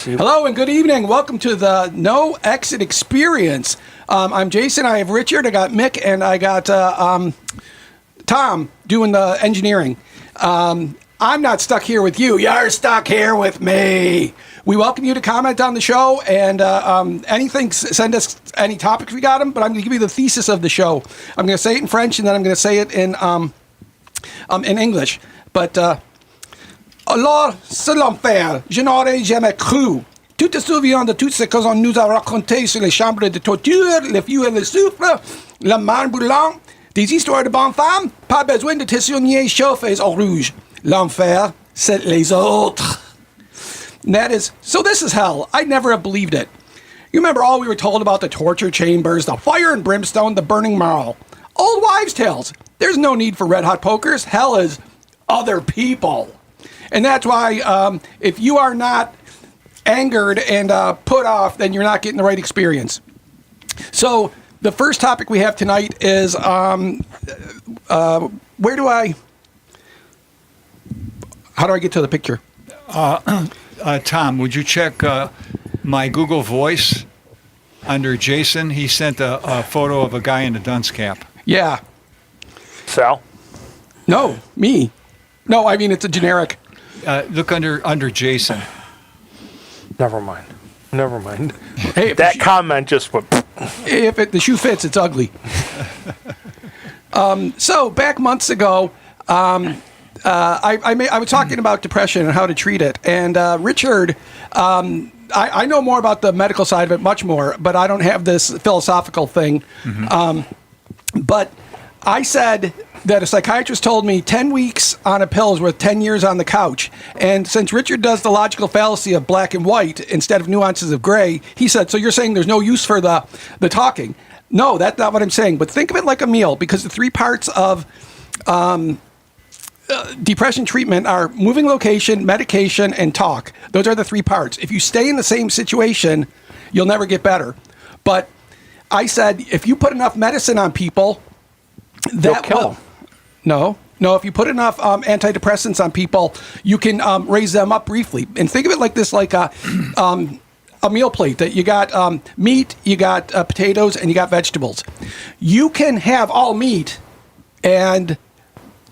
Hello and good evening. Welcome to the No Exit Experience. I'm Jason. I have Richard. I got Mick, and I got Tom doing the engineering. I'm not stuck here with you. You're stuck here with me. We welcome you to comment on the show and anything. Send us any topics. We got them, but I'm going to give you the thesis of the show. I'm going to say it in French, and then I'm going to say it in English. But alors, c'est l'enfer. Je n'aurais jamais cru. Tu te souviens de tout ce qu'on nous a raconté sur les chambres de torture, le feu et le soufre, le mar brûlant, des histoires de bonnes femmes? Pas besoin de te souvenir chauffés au rouge. L'enfer, c'est les autres. And that is, so this is hell. I never have believed it. You remember all we were told about the torture chambers, the fire and brimstone, the burning marl. Old wives' tales. There's no need for red hot pokers. Hell is other people. And that's why if you are not angered and put off, then you're not getting the right experience. So the first topic we have tonight is how do I get to the picture? Tom, would you check my Google Voice under Jason? He sent a photo of a guy in a dunce cap. Yeah. Sal? No, me. No, I mean, it's a generic. Look under Jason. Never mind. Hey, That comment just went... if the shoe fits, it's ugly. So back months ago, I was talking about depression and how to treat it. And Richard, I know more about the medical side of it, much more, but I don't have this philosophical thing. Mm-hmm. But I said that a psychiatrist told me 10 weeks on a pill is worth 10 years on the couch. And since Richard does the logical fallacy of black and white instead of nuances of gray, he said, so you're saying there's no use for the talking. No, that's not what I'm saying. But think of it like a meal, because the three parts of depression treatment are moving location, medication, and talk. Those are the three parts. If you stay in the same situation, you'll never get better. But I said, if you put enough medicine on people, that kill them. No, if you put enough antidepressants on people, you can raise them up briefly. And think of it like this, like a meal plate that you got meat, you got potatoes, and you got vegetables. You can have all meat and,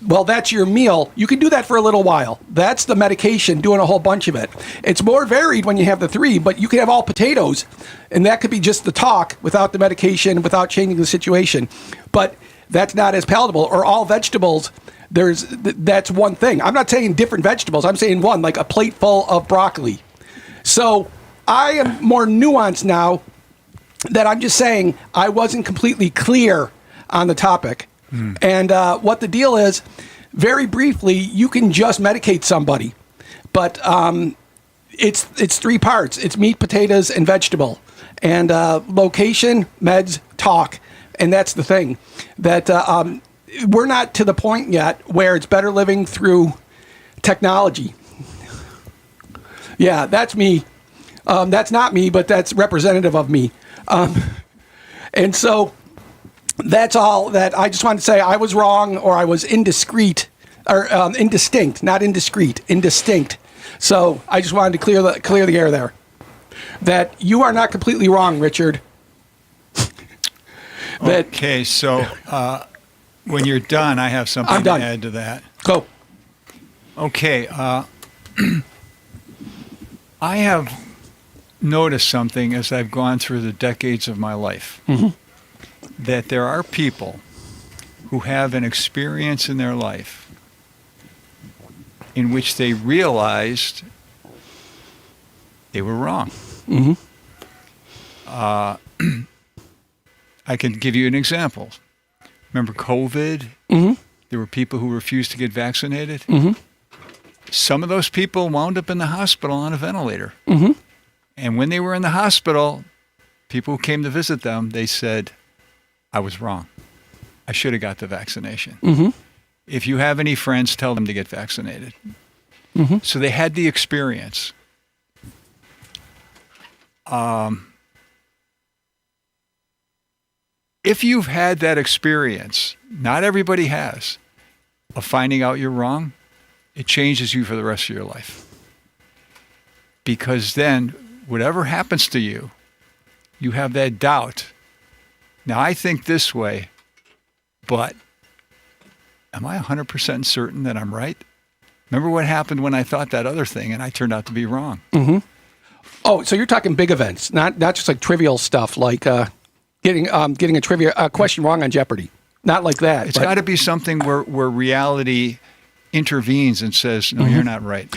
well, that's your meal. You can do that for a little while. That's the medication, doing a whole bunch of it. It's more varied when you have the three, but you can have all potatoes, and that could be just the talk without the medication, without changing the situation. But that's not as palatable. Or all vegetables, that's one thing. I'm not saying different vegetables. I'm saying one, like a plate full of broccoli. So I am more nuanced now that I'm just saying I wasn't completely clear on the topic. And what the deal is, very briefly, you can just medicate somebody. But it's three parts. It's meat, potatoes, and vegetable. And location, meds, talk. And that's the thing, that we're not to the point yet where it's better living through technology. Yeah, that's me. That's not me, but that's representative of me. And so that's all that I just wanted to say. I was wrong, or I was indiscreet, or indistinct, not indiscreet, indistinct. So I just wanted to clear the air there. That you are not completely wrong, Richard. Okay, so when you're done, I have something to add to that. Go. Okay, I have noticed something as I've gone through the decades of my life, that there are people who have an experience in their life in which they realized they were wrong. I can give you an example. Remember COVID? There were people who refused to get vaccinated. Some of those people wound up in the hospital on a ventilator. And when they were in the hospital, people who came to visit them, they said, I was wrong. I should have got the vaccination. If you have any friends, tell them to get vaccinated. So they had the experience. If you've had that experience, not everybody has, of finding out you're wrong, it changes you for the rest of your life. because then whatever happens to you, you have that doubt. Now, I think this way, but am I 100% certain that I'm right? Remember what happened when I thought that other thing and I turned out to be wrong? Oh, so you're talking big events, not just like trivial stuff like getting a trivia question wrong on Jeopardy. Not like that. It's got to be something where reality intervenes and says, no, you're not right.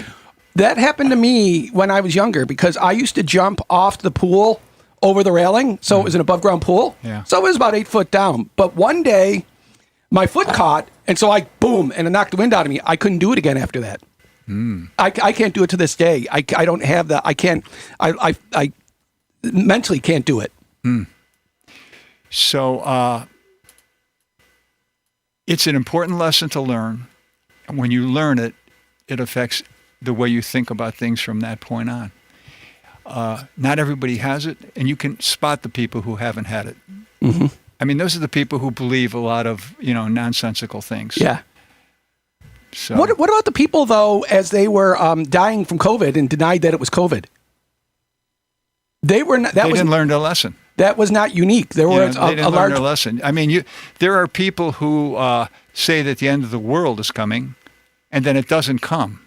That happened to me when I was younger because I used to jump off the pool over the railing. So it was an above ground pool. Yeah. So it was about 8 foot down. But one day my foot caught and so I boom and it knocked the wind out of me. I couldn't do it again after that. I can't do it to this day. I don't have that. I can't, I mentally can't do it. So it's an important lesson to learn. And when you learn it, it affects the way you think about things from that point on. Not everybody has it, and you can spot the people who haven't had it. Mm-hmm. I mean, those are the people who believe a lot of, nonsensical things. Yeah. So What about the people, though, as they were dying from COVID and denied that it was COVID? They were not, they didn't learn their lesson. That was not unique. There were They didn't a learn large their lesson. I mean, there are people who say that the end of the world is coming, and then it doesn't come.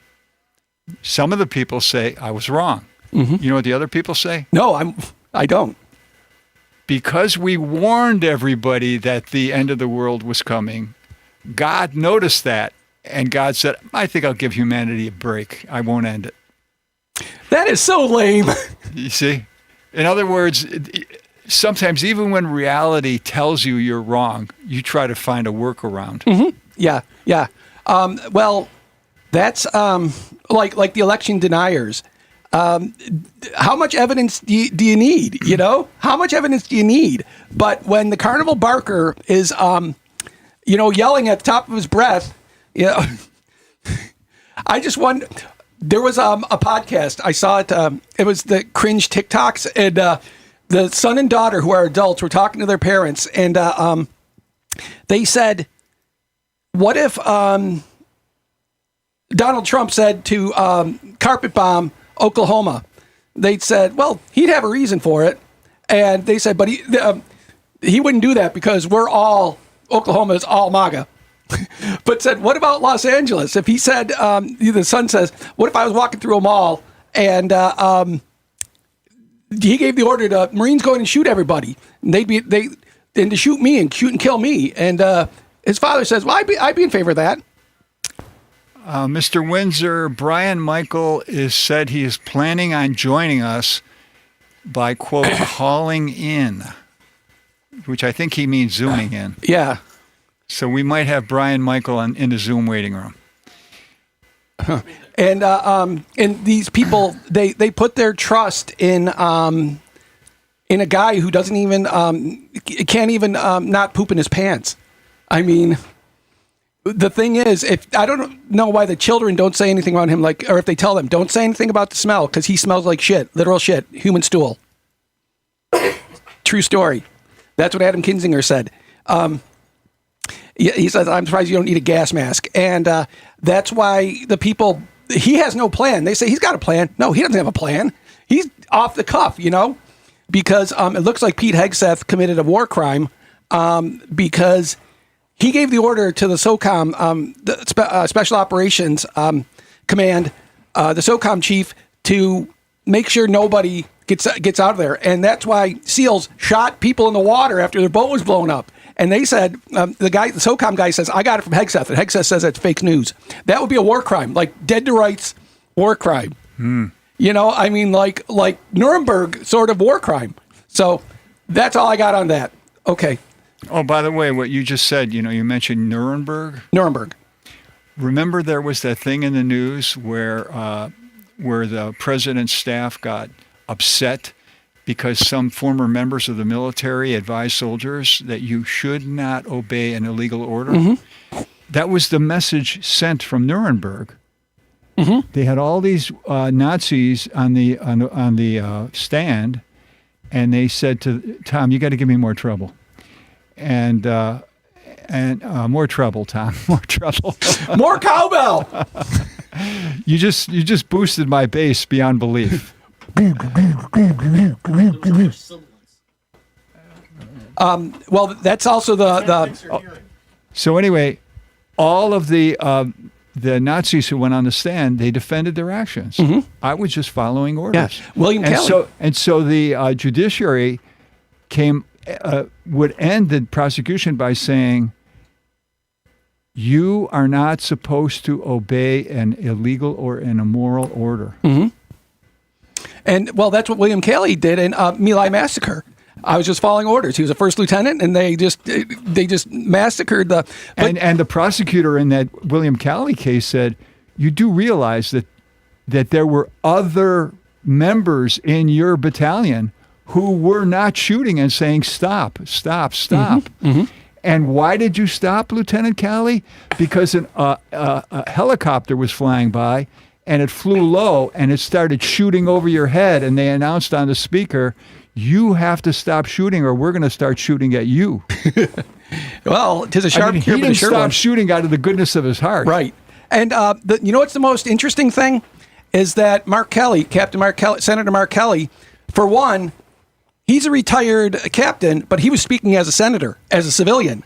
Some of the people say, I was wrong. Mm-hmm. You know what the other people say? No, I don't. Because we warned everybody that the end of the world was coming, God noticed that, and God said, I think I'll give humanity a break. I won't end it. That is so lame. You see? In other words, sometimes even when reality tells you you're wrong, you try to find a workaround. Mm-hmm. Yeah. Well, that's like the election deniers. How much evidence do you need? How much evidence do you need? But when the carnival barker is, yelling at the top of his breath, I just wonder. There was a podcast. I saw it. It was the cringe TikToks, and the son and daughter, who are adults, were talking to their parents, and they said, "What if Donald Trump said to carpet bomb Oklahoma?" They said, "Well, he'd have a reason for it," and they said, "But he wouldn't do that because Oklahoma is all MAGA." But said, what about Los Angeles? If he said, the son says, what if I was walking through a mall and he gave the order to Marines go in and shoot everybody, and and to shoot me and shoot and kill me, and his father says, well, I'd be in favor of that. Mr. Windsor, Brian Michael said he is planning on joining us by, quote, calling in, which I think he means zooming in. Yeah. So we might have Brian Michael in the Zoom waiting room. And these people, they put their trust in a guy who doesn't even can't even not poop in his pants. I mean, the thing is, if I don't know why the children don't say anything about him, or if they tell them don't say anything about the smell because he smells like shit, literal shit, human stool. True story. That's what Adam Kinzinger said. He says, I'm surprised you don't need a gas mask. And that's why the people, he has no plan. They say he's got a plan. No, he doesn't have a plan. He's off the cuff, because it looks like Pete Hegseth committed a war crime because he gave the order to the SOCOM, the Special Operations Command, the SOCOM chief, to make sure nobody gets out of there. And that's why SEALs shot people in the water after their boat was blown up. And they said, the SOCOM guy says, I got it from Hegseth. And Hegseth says it's fake news. That would be a war crime, like dead to rights war crime. I mean, like Nuremberg sort of war crime. So that's all I got on that. Okay. Oh, by the way, what you just said, you mentioned Nuremberg. Remember there was that thing in the news where the president's staff got upset because some former members of the military advised soldiers that you should not obey an illegal order. Mm-hmm. That was the message sent from Nuremberg. Mm-hmm. They had all these Nazis on the stand, and they said to Tom, "You got to give me more trouble," and more trouble, Tom, more trouble, more cowbell. You just boosted my bass beyond belief. Well, that's also the So anyway, all of the Nazis who went on the stand, they defended their actions. I was just following orders. Yeah. William and Kelly. So the judiciary would end the prosecution by saying, you are not supposed to obey an illegal or an immoral order. And well, that's what William Kelly did in My Lai massacre. I was just following orders. He was a first lieutenant, and they just massacred the. And the prosecutor in that William Kelly case said, you do realize that there were other members in your battalion who were not shooting and saying, stop, stop, stop. And why did you stop, Lieutenant Kelly? Because a helicopter was flying by, and it flew low, and it started shooting over your head, and they announced on the speaker, you have to stop shooting or we're going to start shooting at you. Well, 'tis a sharp he cure, but a didn't sure stop one. shooting out of the goodness of his heart. Right. And you know what's the most interesting thing? Is that Mark Kelly, Captain Mark Kelly, Senator Mark Kelly, for one, he's a retired captain, but he was speaking as a senator, as a civilian.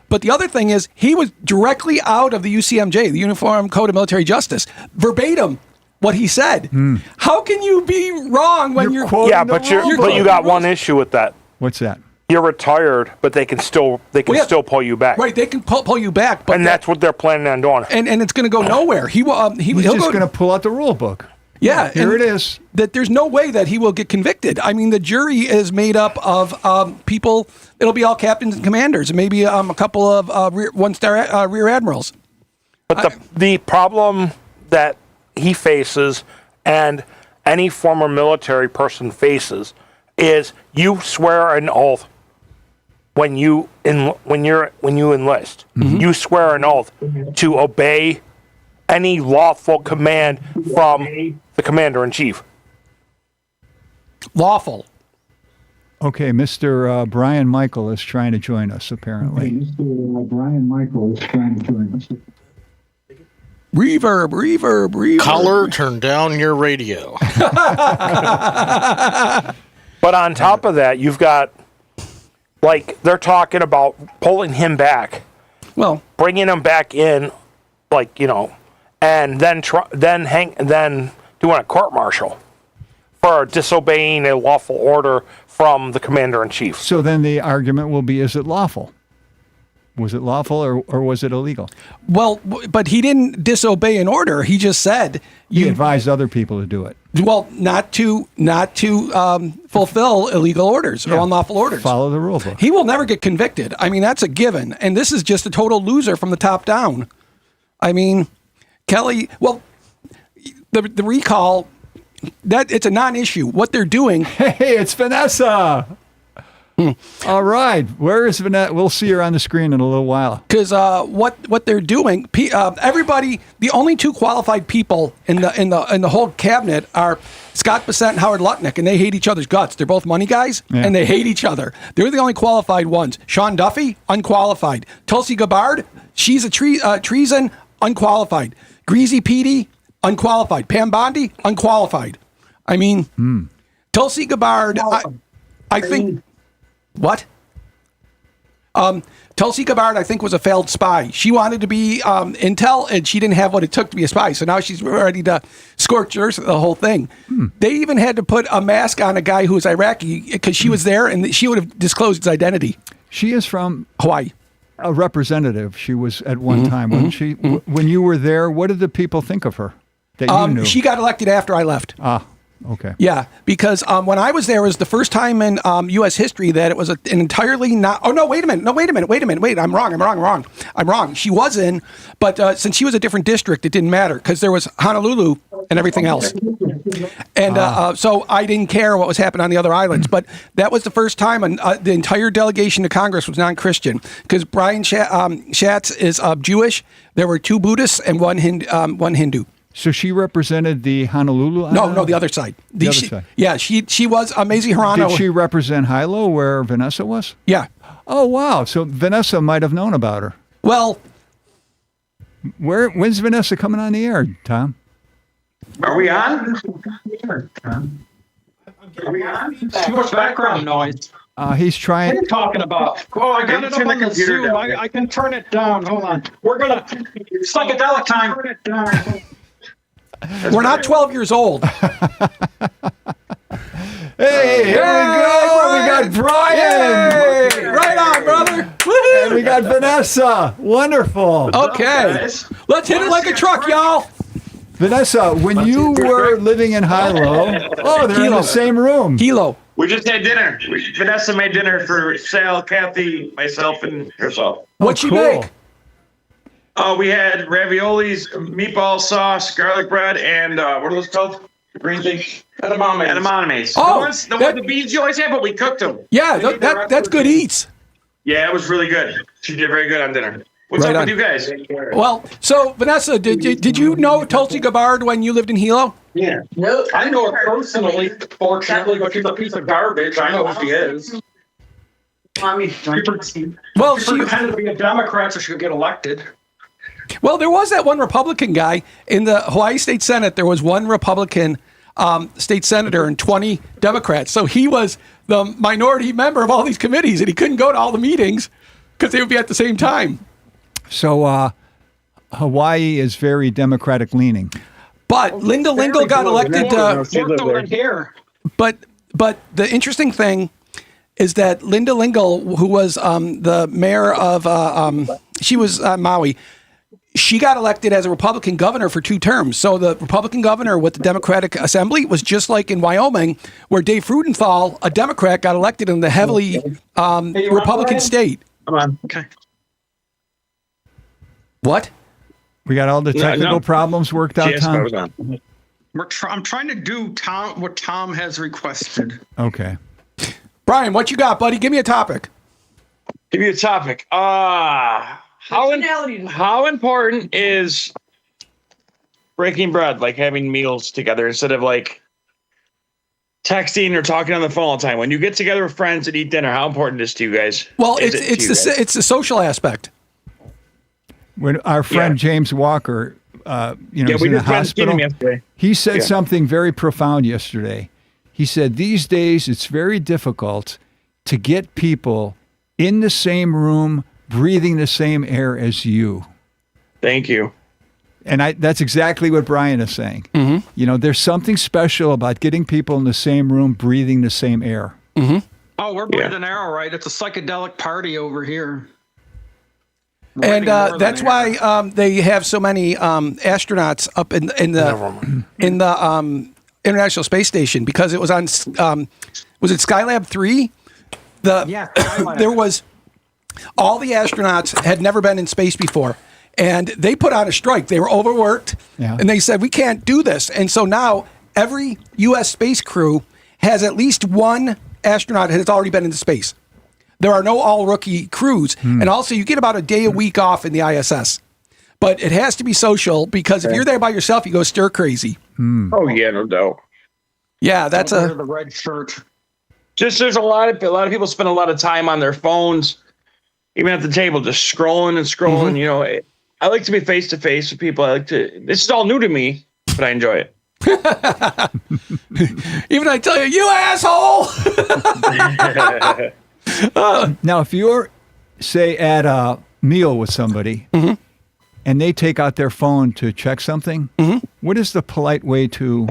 But the other thing is, he was directly out of the UCMJ, the Uniform Code of Military Justice, verbatim what he said. How can you be wrong when you're quoting Yeah, the but rule book. you got one issue with that. What's that? You're retired, but they can still still pull you back. right? They can pull you back, but And that's what they're planning on doing. and it's going to go nowhere. He'll He's go, just going to pull out the rule book. yeah. Here and it is. That there's no way that he will get convicted. I mean, the jury is made up of people. It'll be all captains and commanders, and maybe a couple of one-star rear admirals. But the problem that he faces and any former military person faces is you swear an oath when you enlist. You swear an oath to obey any lawful command from the commander in chief. Lawful. Okay, Mr. Brian Michael is trying to join us, apparently. Mr. Brian Michael is trying to join us. Reverb. Caller, turn down your radio. But on top of that, you've got, like, they're talking about pulling him back, Well, bringing him back in, like, and then doing a court martial for disobeying a lawful order from the commander in chief. So then the argument will be, is it lawful? Was it lawful or was it illegal? well, but he didn't disobey an order. He just said He advised other people to do it. well, not to fulfill illegal orders or unlawful orders. Follow the rule book. He will never get convicted. I mean, that's a given. And this is just a total loser from the top down. I mean, Kelly. Well, the recall. That it's a non-issue. What they're doing. Hey, it's Vanessa. All right. Where is Vanessa? We'll see her on the screen in a little while. Because what they're doing, everybody, the only two qualified people in the whole cabinet are Scott Bessent and Howard Lutnick, and they hate each other's guts. They're both money guys, Yeah. and they hate each other. They're the only qualified ones. Sean Duffy, unqualified. Tulsi Gabbard, she's a treason, unqualified. Greasy Petey, unqualified. Pam Bondi, unqualified. I mean, Tulsi Gabbard, I think. What? Tulsi Gabbard, I think, was a failed spy. She wanted to be intel, and she didn't have what it took to be a spy. So now she's ready to scorch earth the whole thing. They even had to put a mask on a guy who was Iraqi because she was there, and she would have disclosed his identity. She is from Hawaii. a representative. She was at one time, wasn't she? When you were there, what did the people think of her that you knew? She got elected after I left. Ah, okay. Yeah, because when I was there, it was the first time in U.S. history that it was an entirely not. Oh no! Wait a minute! Wait! I'm wrong. She was in, but since she was a different district, it didn't matter because there was Honolulu and everything else, and so I didn't care what was happening on the other islands. But that was the first time, the entire delegation to Congress was non-Christian because Brian Schatz is Jewish. There were 2 Buddhists and one Hindu. So she represented the Honolulu island? No, the other side. The other side. Yeah, she was Maisie Hirano. Did she represent Hilo where Vanessa was? Yeah. Oh, wow. So Vanessa might have known about her. Well, When's Vanessa coming on the air, Tom? Are we on? Too much background noise. He's What are trying. you talking about? Oh, I got it up Turn the on the computer Zoom. down. I can turn it down. Hold on. We're gonna psychedelic time. Turn it down. We're not 12 years old. Hey, here we go. We got Brian. Hey, right on, brother. And Woohoo. we got Vanessa. Wonderful. Okay. Let's hit it like a truck, y'all. Vanessa, when you were living in Hilo, they're in Hilo. the same room. Kilo. We just had dinner. Vanessa made dinner for Sal, Kathy, myself, and herself. What'd you cool. make? We had raviolis, meatball sauce, garlic bread, and what are those called? The green thing? Edamames. Oh, The ones, the beans you always have, but we cooked them. Yeah, that's good eats. Yeah, it was really good. She did very good on dinner. What's Right up on. with you guys? Well, so Vanessa, did you know Tulsi Gabbard when you lived in Hilo? Yeah. No, I know her personally, fortunately, but she's a piece of garbage. I know who she is. Well, She pretended to be a Democrat so she could get elected. Well, there was that one Republican guy in the Hawaii State Senate. There was one Republican state senator and 20 Democrats. So he was the minority member of all these committees, and he couldn't go to all the meetings because they would be at the same time. So Hawaii is very Democratic leaning. But Linda Lingle got elected. Worked over here. But the interesting thing is that Linda Lingle, who was the mayor of she was Maui. She got elected as a Republican governor for 2 terms. So the Republican governor with the Democratic Assembly was just like in Wyoming, where Dave Frudenthal, a Democrat, got elected in the heavily Republican state. Come on. Okay. What? We got all the technical no. problems worked out, Yes, I Tom? was on. I'm trying to do what Tom has requested. Okay. Brian, what you got, buddy? Give me a topic. Give you a topic. How important is breaking bread, like having meals together instead of like texting or talking on the phone all the time? When you get together with friends and eat dinner, how important is it to you guys? Well, Is it to you guys? it's the social aspect. When our friend Yeah. James Walker, Yeah, was we in the just went to see him hospital, yesterday. he said Yeah. something very profound yesterday. He said, these days it's very difficult to get people in the same room, breathing the same air as you. Thank you. And that's exactly what Brian is saying. Mm-hmm. You know, there's something special about getting people in the same room, breathing the same air. Oh, we're breathing air, all right. It's a psychedelic party over here. And Breathing more than that's air. why they have so many astronauts up in the International Space Station, because it was on was it Skylab 3? Skylab. There was all the astronauts had never been in space before, and they put on a strike. They were overworked, Yeah. and they said, we can't do this. And so now every U.S. space crew has at least one astronaut that has already been into space. There are no all rookie crews. And also you get about a day a week off in the ISS. But it has to be social, because if you're there by yourself, you go stir crazy. Oh yeah, no doubt. Yeah, that's Wear a the red shirt. Just there's a lot of people spend a lot of time on their phones, even at the table, just scrolling and scrolling. Mm-hmm. You know, I like to be face to face with people. This is all new to me, but I enjoy it. even I tell you asshole. Now, if you're, say, at a meal with somebody and they take out their phone to check something, what is the polite way to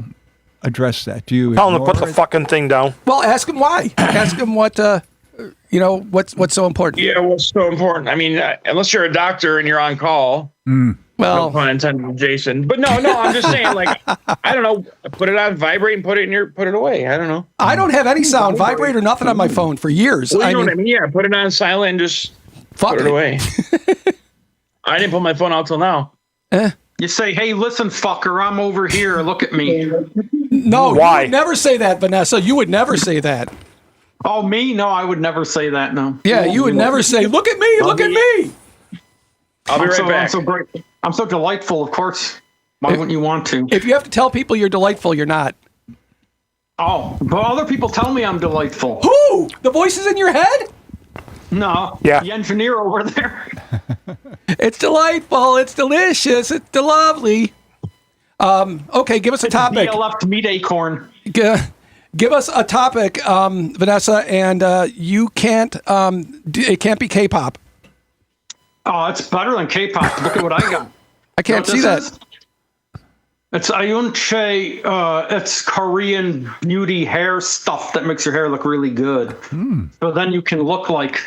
address that? Do you Tell him to ignore put the it? fucking thing down. Well, ask him why. Ask him what what's so important. Yeah, what's so important? I mean, unless you're a doctor and you're on call. No Well, pun intended, Jason. But no, I'm just saying, like, I don't know, put it on vibrate and put it away. I don't know. I don't have any sound, vibrate or nothing on my phone for years. Well, you know I what I mean, mean? Yeah, put it on silent and just fuck put it away. I didn't put my phone out till now. You say, hey, listen, fucker, I'm over here. Look at me. No, Why? you would never say that, Vanessa. You would never say that. Oh, me? No, I would never say that, no. Yeah, you would never say, look at me, look at me. I'll be right back. I'm so great. I'm so delightful, of course. Why wouldn't you want to? If you have to tell people you're delightful, you're not. Oh, but other people tell me I'm delightful. Who? The voices in your head? No. Yeah. The engineer over there. It's delightful. It's delicious. It's lovely. Okay, give us a topic. BLF meat acorn. Give us a topic, Vanessa, and you can't. It can't be K-pop. Oh, it's better than K-pop. Look at what I got. I can't see that. It's Ayunche. It's Korean beauty hair stuff that makes your hair look really good. So then you can look like.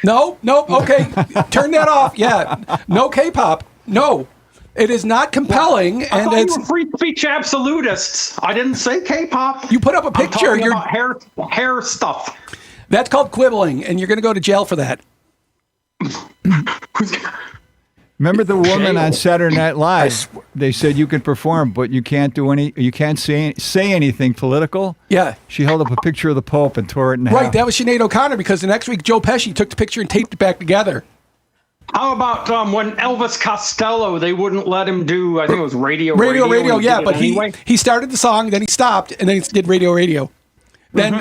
No. Okay, turn that off. Yeah, no K-pop. No, it is not compelling, I and thought it's. you were free speech absolutists. I didn't say K-pop. You put up a picture. I'm talking about hair stuff. That's called quibbling, and you're going to go to jail for that. Remember the woman on Saturday Night Live? They said you could perform, but you can't do any. You can't say anything political. Yeah. She held up a picture of the Pope and tore it in half. Right, that was Sinead O'Connor, because the next week Joe Pesci took the picture and taped it back together. How about when Elvis Costello, they wouldn't let him do, I think it was radio, Radio, yeah, but anyway. he started the song, then he stopped, and then he did radio. Then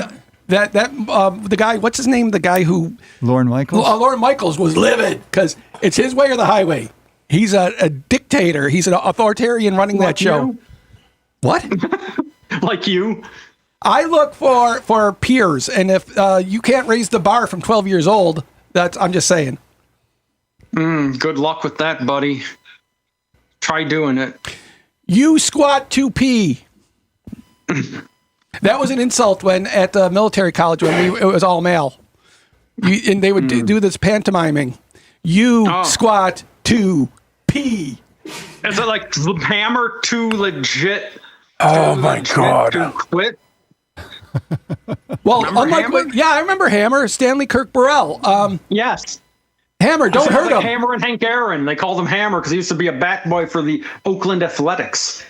the guy, what's his name? The guy who Lorne Michaels. Lorne Michaels was livid because it's his way or the highway. He's a dictator. He's an authoritarian running that show. you? What? Like you. I look for peers, and if you can't raise the bar from 12 years old, I'm just saying. Good luck with that, buddy. Try doing it. You squat 2p. That was an insult when at the military college when it was all male, and they would do this pantomiming. You squat 2p. Is it like Hammer too legit? Oh my God. To quit? Well, Remember unlike Hammer? I remember Hammer, Stanley Kirk Burrell. Yes. Hammer, don't Sounds hurt like him. Hammer and Hank Aaron. They called him Hammer because he used to be a bat boy for the Oakland Athletics.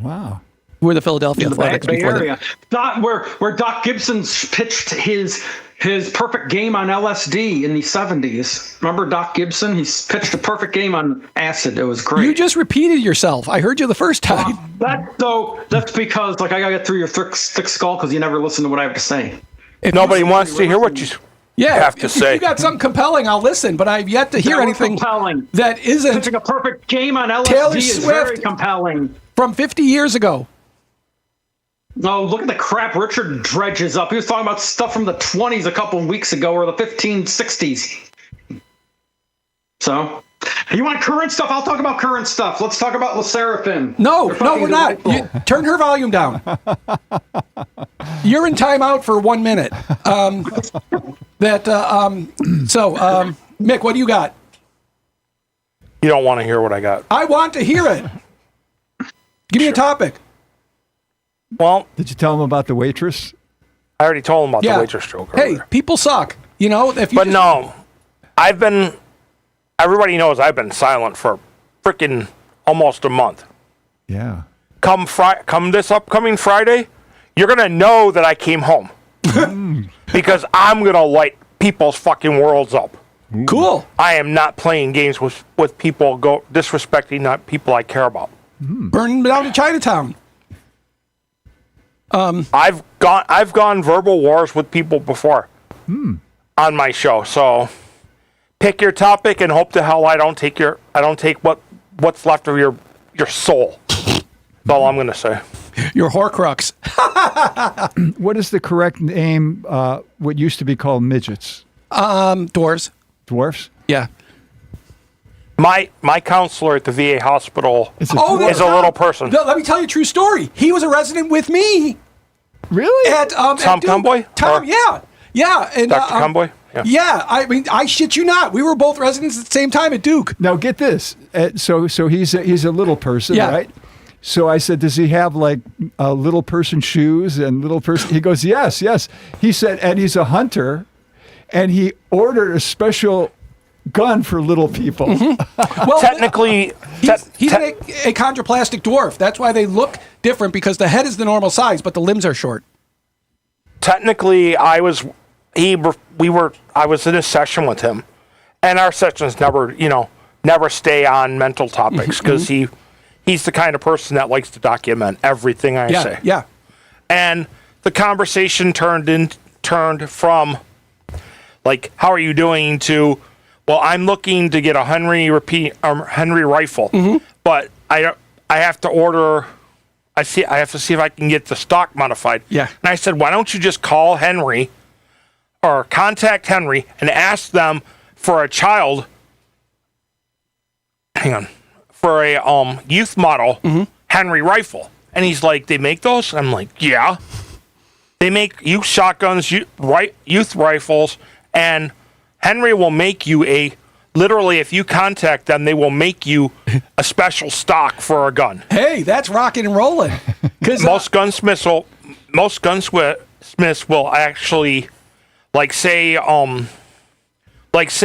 Wow. We're the Philadelphia The Bay Athletics before that. Area. Where Doc Gibson pitched his perfect game on LSD in the 70s. Remember Doc Gibson? He pitched a perfect game on acid. It was great. You just repeated yourself. I heard you the first time. That's because I gotta get through your thick skull because you never listen to what I have to say. Nobody wants to hear what you have to if say. you got something compelling, I'll listen, but I've yet to hear anything compelling. that isn't Pitching a perfect game on LSD Taylor is Swift. very compelling. from 50 years ago. No, look at the crap Richard dredges up. He was talking about stuff from the 20s a couple of weeks ago or the 1560s. So, you want current stuff? I'll talk about current stuff. Let's talk about LeSeraphim. No, You're no, fucking we're not. delightful. Turn her volume down. You're in timeout for 1 minute. Mick, what do you got? You don't want to hear what I got. I want to hear it. Give me a topic. Well, Did you tell him about the waitress? I already told him about Yeah. the waitress joke. Hey, earlier. people suck. You know, if you But no, everybody knows I've been silent for freaking almost a month. Yeah. Come this upcoming Friday, you're going to know that I came home. Because I'm going to light people's fucking worlds up. Cool. I am not playing games with people disrespecting not people I care about. Burn down to Chinatown. I've gone verbal wars with people before on my show. So pick your topic and hope to hell I don't take what's left of your soul. That's all I'm going to say. Your Horcrux. What is the correct name? What used to be called midgets? Dwarves. Dwarfs? Yeah. My counselor at the VA hospital It's is a little person. No, let me tell you a true story. He was a resident with me Really? at Tom at Duke. Conboy? Tom, Or- yeah, and Dr. Conboy? Yeah. Yeah, I mean, I shit you not. We were both residents at the same time at Duke. Now get this. So he's a little person, Yeah. right? So I said, does he have like little person shoes and little person? He goes, yes. He said, and he's a hunter, and he ordered a special gun for little people. Well, Technically, he's an achondroplastic dwarf. That's why they look different, because the head is the normal size, but the limbs are short. technically, I was in a session with him, and our sessions never stay on mental topics because he's the kind of person that likes to document everything I say. Yeah. And the conversation turned from like, how are you doing, to well, I'm looking to get a Henry rifle, but I have to order. I have to see if I can get the stock modified. Yeah. And I said, why don't you just call Henry or contact Henry and ask them for a child? Hang on, for a youth model Henry rifle. And he's like, they make those? I'm like, yeah. They make youth shotguns, youth rifles, and Henry will make you literally, if you contact them, they will make you a special stock for a gun. Hey, that's rocking and rolling. Because Most gunsmiths will actually, say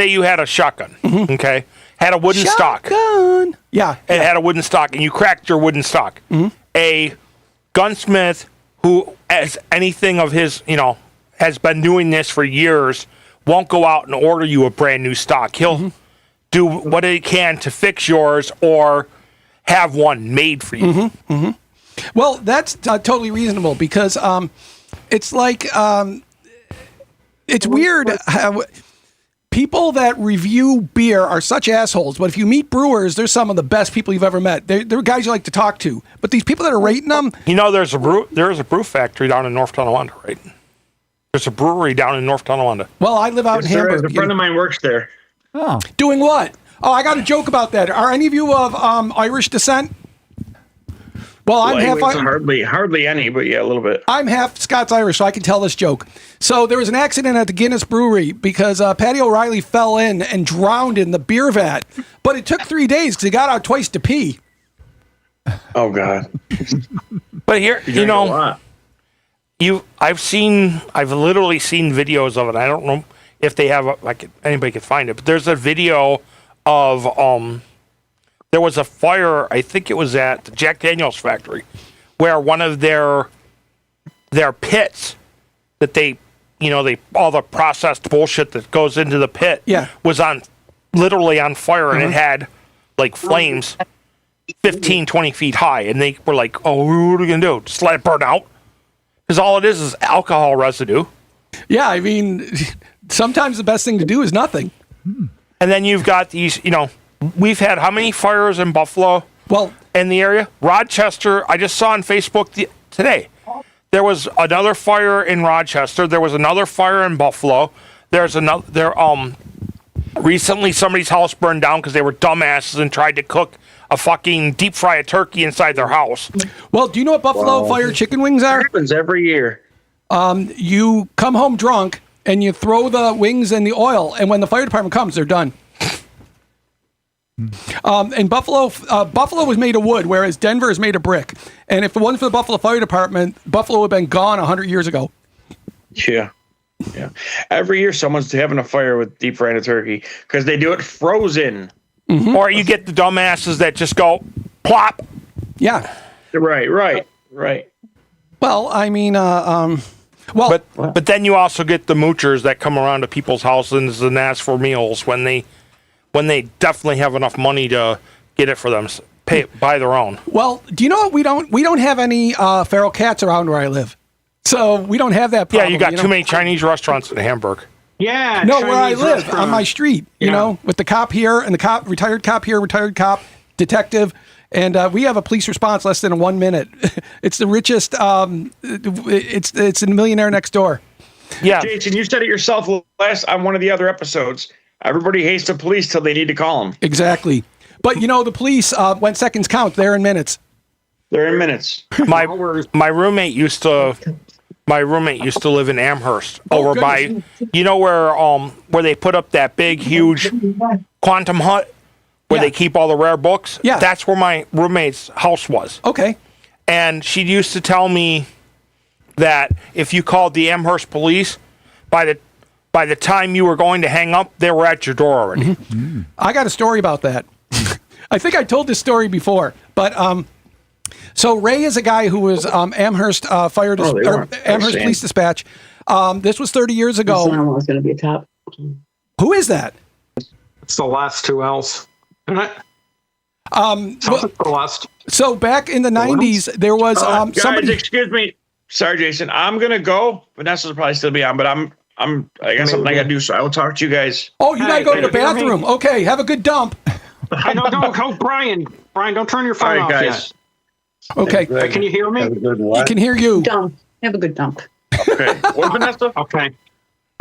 you had a shotgun, okay? Had a wooden stock. Shotgun. Yeah. It had a wooden stock, and you cracked your wooden stock. A gunsmith who has anything of his, has been doing this for years, won't go out and order you a brand new stock. He'll do what he can to fix yours or have one made for you. Well, that's totally reasonable because it's like it's weird how people that review beer are such assholes. But if you meet brewers, they're some of the best people you've ever met. They're guys you like to talk to. But these people that are rating them, There's a brew factory down in North Tonawanda, right? There's a brewery down in North Tonawanda. well, I live out in Hamburg. A friend of mine works there. Oh, Doing what? Oh, I got a joke about that. Are any of you of Irish descent? Well, I'm half. Hardly any, but yeah, a little bit. I'm half Scots-Irish, so I can tell this joke. So there was an accident at the Guinness Brewery because Patty O'Reilly fell in and drowned in the beer vat. But it took 3 days because he got out twice to pee. Oh God. But here, Drink a lot. I've literally seen videos of it. I don't know if they have anybody could find it, but there's a video of there was a fire. I think it was at the Jack Daniel's factory, where one of their pits that they all the processed bullshit that goes into the pit was literally on fire, and it had flames 15, 20 feet high, and they were like, "Oh, what are we gonna do? Just let it burn out?" Because all it is alcohol residue. Yeah, I mean, sometimes the best thing to do is nothing. And then you've got these, we've had how many fires in Buffalo? Well, in the area? Rochester, I just saw on Facebook today. There was another fire in Rochester. There was another fire in Buffalo. There's another, recently somebody's house burned down because they were dumbasses and tried to cook a fucking deep fry a turkey inside their house. well, do you know what Buffalo Fire chicken wings are? It happens every year. You come home drunk and you throw the wings in the oil, and when the fire department comes, they're done. And Buffalo was made of wood, whereas Denver is made of brick. And if it wasn't for the Buffalo Fire Department, Buffalo would have been gone 100 years ago. Yeah. Every year someone's having a fire with deep fried a turkey because they do it frozen. Or you get the dumbasses that just go plop. Yeah. Right. Well, I mean, But then you also get the moochers that come around to people's houses and ask for meals when they definitely have enough money to get it for them, buy their own. well, do you know what? We don't have any feral cats around where I live, so we don't have that problem. Yeah, you got too many Chinese restaurants in Hamburg. Yeah. No, where I Chinese live restaurant. on my street, with the cop here and the retired cop here, retired cop, detective, and we have a police response less than 1 minute. It's the richest. It's a millionaire next door. Yeah, Jason, you said it yourself last on one of the other episodes. Everybody hates the police till they need to call them. Exactly. But the police, when seconds count, they're in minutes. They're in minutes. my roommate used to live in Amherst over by where they put up that big huge Quantum Hut where they keep all the rare books. Yeah. That's where my roommate's house was. Okay. And she used to tell me that if you called the Amherst police, by the time you were going to hang up, they were at your door already. I got a story about that. I think I told this story before, but so Ray is a guy who was Amherst Amherst Police Dispatch. This was 30 years ago. Someone was going to be a top. Who is that? It's the last two L's. Isn't it? The last. So back in the 90s, there was Guys, somebody. excuse me. Sorry, Jason. I'm gonna go. Vanessa will probably still be on, but I'm I got something I got to do, so I will talk to you guys. Oh, you gotta go to the Hey, can you hear me? bathroom. Okay, have a good dump. I don't know. Brian, don't turn your All phone right, off guys. Okay, yet. Can you hear me? Have a good he one. can hear you. Dump. Have a good dump. Okay. What, Vanessa? Okay.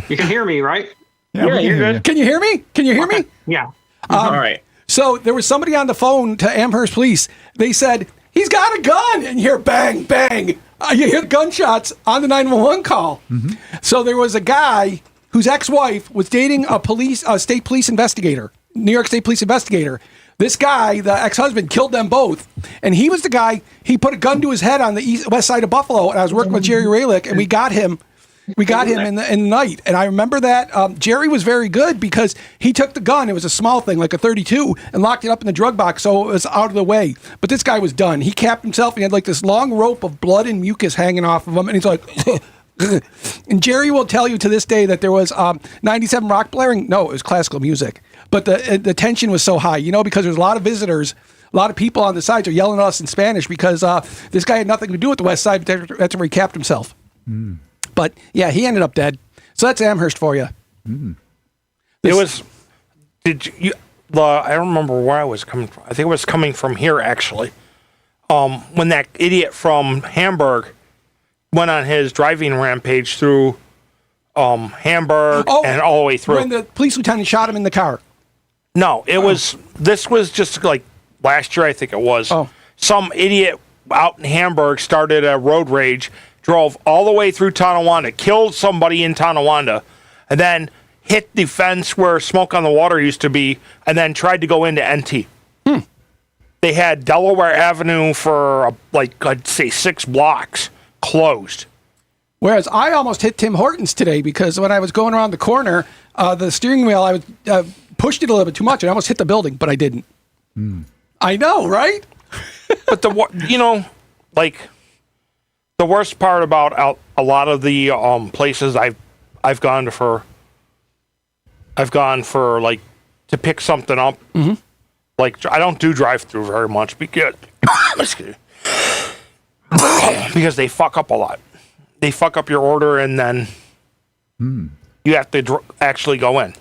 You can hear me, right? Yeah, we can you're hear good. Can you hear me? Can you hear me? Yeah. All right. So there was somebody on the phone to Amherst Police. They said, he's got a gun. And you hear bang, bang. You hear gunshots on the 911 call. So there was a guy whose ex-wife was dating a state police investigator, New York State Police investigator. This guy, the ex-husband, killed them both. And he was the guy, he put a gun to his head on the west side of Buffalo. And I was working with Jerry Raylick, and we got him. We got him in the night. And I remember that Jerry was very good because he took the gun. It was a small thing, like a 32, and locked it up in the drug box so it was out of the way. But this guy was done. He capped himself. He had like this long rope of blood and mucus hanging off of him. And he's like, and Jerry will tell you to this day that there was 97 rock blaring. No, it was classical music. But the tension was so high, because there's a lot of visitors. A lot of people on the sides are yelling at us in Spanish because this guy had nothing to do with the West Side. But that's where he capped himself. But yeah, he ended up dead. So that's Amherst for you. It was. I don't remember where I was coming from. I think it was coming from here actually. When that idiot from Hamburg went on his driving rampage through Hamburg and all the way through. When the police lieutenant shot him in the car. No, it was. This was just like last year, I think it was. Oh. Some idiot out in Hamburg started a road rage, drove all the way through Tonawanda, killed somebody in Tonawanda, and then hit the fence where Smoke on the Water used to be, and then tried to go into NT. They had Delaware Avenue for I'd say 6 blocks closed. Whereas I almost hit Tim Hortons today because when I was going around the corner, the steering wheel, I was pushed it a little bit too much. I almost hit the building, but I didn't. I know, right? But the worst part about a lot of the places I've gone for like to pick something up. Like I don't do drive-through very much because because they fuck up a lot. They fuck up your order and then you have to actually go in.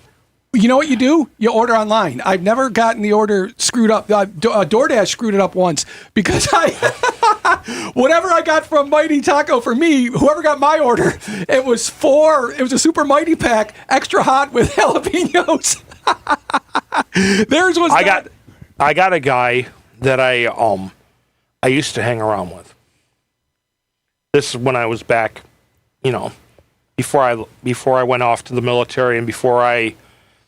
You know what you do? You order online. I've never gotten the order screwed up. DoorDash screwed it up once because whatever I got from Mighty Taco for me, whoever got my order, it was a super mighty pack, extra hot with jalapenos. Theirs was I got a guy that I used to hang around with. This is when I was back, before I went off to the military and before I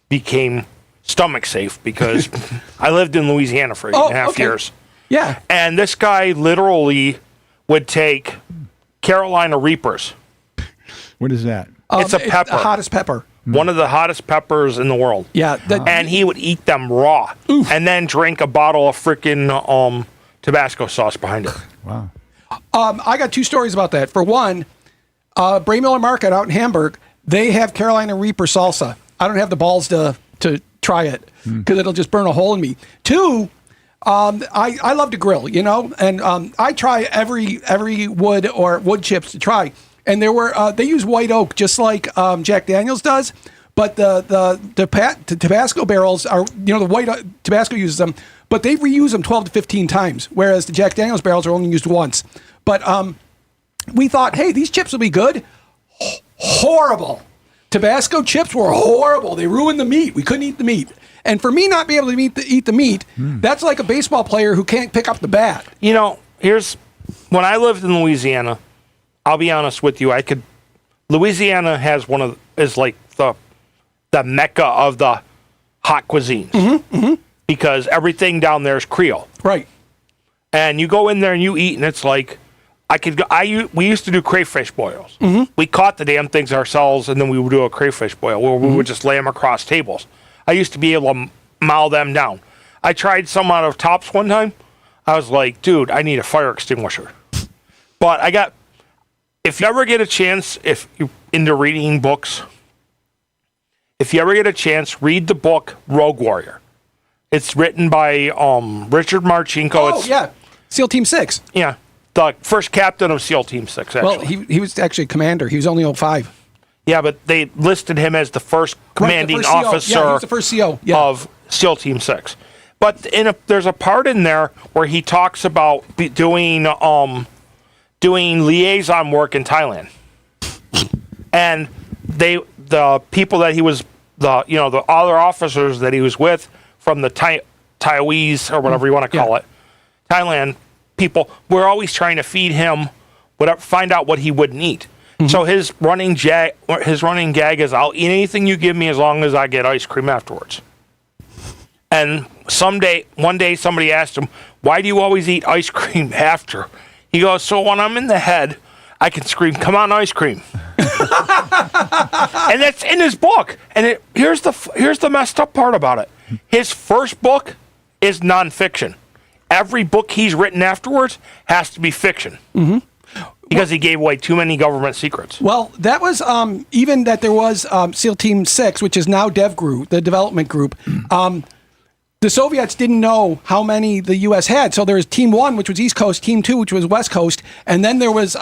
became stomach safe because I lived in Louisiana for 8.5 years. Yeah. And this guy literally would take Carolina Reapers. What is that? It's a pepper. The hottest pepper. One of the hottest peppers in the world. Yeah. And he would eat them raw and then drink a bottle of freaking Tabasco sauce behind it. Wow. I got 2 stories about that. For one, Bray Miller Market out in Hamburg, they have Carolina Reaper salsa. I don't have the balls to try it because it'll just burn a hole in me. 2, I love to grill, and I try every wood or wood chips to try. And they use white oak just like Jack Daniels does, but the Tabasco barrels are the white Tabasco uses them, but they reuse them 12 to 15 times, whereas the Jack Daniels barrels are only used once. But we thought, hey, these chips will be good. Horrible. Tabasco chips were horrible. They ruined the meat. We couldn't eat the meat. And for me not being able to eat the meat, that's like a baseball player who can't pick up the bat. Here's when I lived in Louisiana. I'll be honest with you. Louisiana is like the mecca of the hot cuisines because everything down there is Creole. Right. And you go in there and you eat, and it's like we used to do crayfish boils. We caught the damn things ourselves, and then we would do a crayfish boil where we would just lay them across tables. I used to be able to mow them down. I tried some out of Tops one time. I was like, dude, I need a fire extinguisher. But if you ever get a chance, if you're into reading books, if you ever get a chance, read the book Rogue Warrior. It's written by Richard Marcinko. Oh, yeah. SEAL Team 6. Yeah. The first captain of SEAL Team 6, actually. Well, he was actually a commander. He was only 05. Yeah, but they listed him as the first commanding first CO. officer Yeah, he was the first CO. Yeah. of SEAL Team 6. But there's a part in there where he talks about doing liaison work in Thailand. And the people that he was, the other officers that he was with from the Taiwanese, or whatever you want to call it, Thailand people, were always trying to feed him, find out what he wouldn't eat. So his running gag is, I'll eat anything you give me as long as I get ice cream afterwards. And one day somebody asked him, why do you always eat ice cream after? He goes, so when I'm in the head, I can scream, come on, ice cream. And that's in his book. And here's the messed up part about it. His first book is nonfiction. Every book he's written afterwards has to be fiction. Because he gave away too many government secrets. Well, that was even that there was SEAL Team 6, which is now DevGru, the development group. The Soviets didn't know how many the U.S. had. So there was Team 1, which was East Coast, Team 2, which was West Coast, and then there was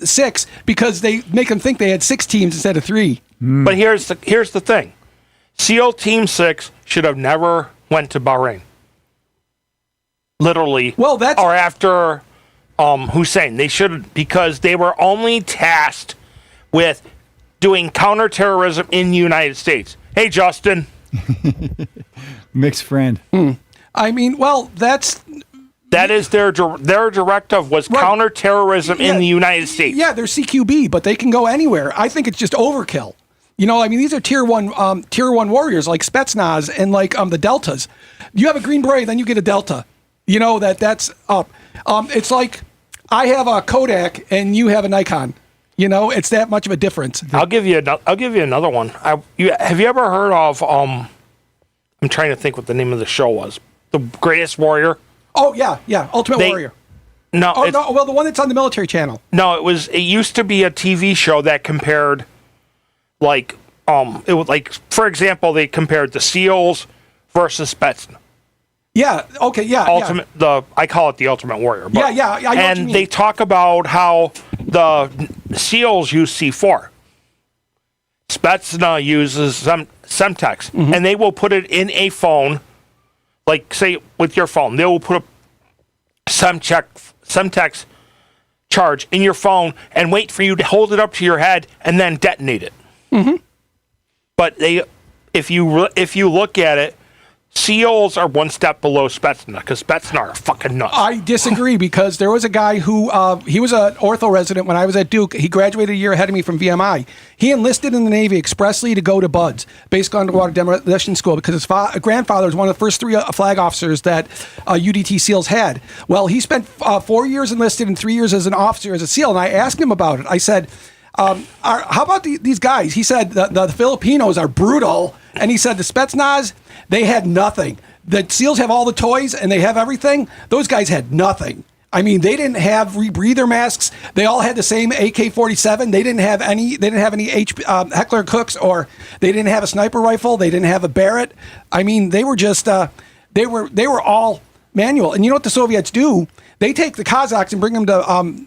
6, because they make them think they had 6 teams instead of 3. But here's the thing. SEAL Team 6 should have never went to Bahrain. Literally. Well, that's... Or after... Hussein. They should, because they were only tasked with doing counterterrorism in the United States. Hey, Justin. Mixed friend. I mean, well, that is their directive was counterterrorism in the United States. Yeah, they're CQB, but they can go anywhere. I think it's just overkill. I mean, these are tier one warriors like Spetsnaz and like the Deltas. You have a Green Beret, then you get a Delta. That's up. It's like I have a Kodak and you have a Nikon. It's that much of a difference. I'll give you another one. Have you ever heard of I'm trying to think what the name of the show was. The Greatest Warrior? Oh yeah, Ultimate Warrior. No. Well, the one that's on the military channel. No, it used to be a TV show that compared it was like, for example, they compared the SEALs versus Spetsnaz. Yeah. Okay. Yeah. Ultimate. I call it the Ultimate Warrior. But, yeah. I know what you mean. They talk about how the SEALs use C4. Spetsnaz uses Semtex, and they will put it in a phone, like say with your phone. They will put a Semtex charge in your phone and wait for you to hold it up to your head and then detonate it. But if you look at it, SEALs are one step below Spetsnaz, because Spetsnaz are fucking nuts. I disagree, because there was a guy who, he was an ortho resident when I was at Duke. He graduated a year ahead of me from VMI. He enlisted in the Navy expressly to go to BUD/S, Basic Underwater Demolition School, because his grandfather was one of the first 3 flag officers that UDT SEALs had. Well, he spent 4 years enlisted and 3 years as an officer as a SEAL, and I asked him about it. I said, how about these guys? He said the Filipinos are brutal, and he said the Spetsnaz, they had nothing. The SEALs have all the toys and they have everything. Those guys had nothing. I mean, they didn't have rebreather masks. They all had the same AK-47. They didn't have any. They didn't have any Heckler Cooks, or they didn't have a sniper rifle. They didn't have a Barrett. I mean, they were just they were all manual. And you know what the Soviets do? They take the Kazakhs and bring them to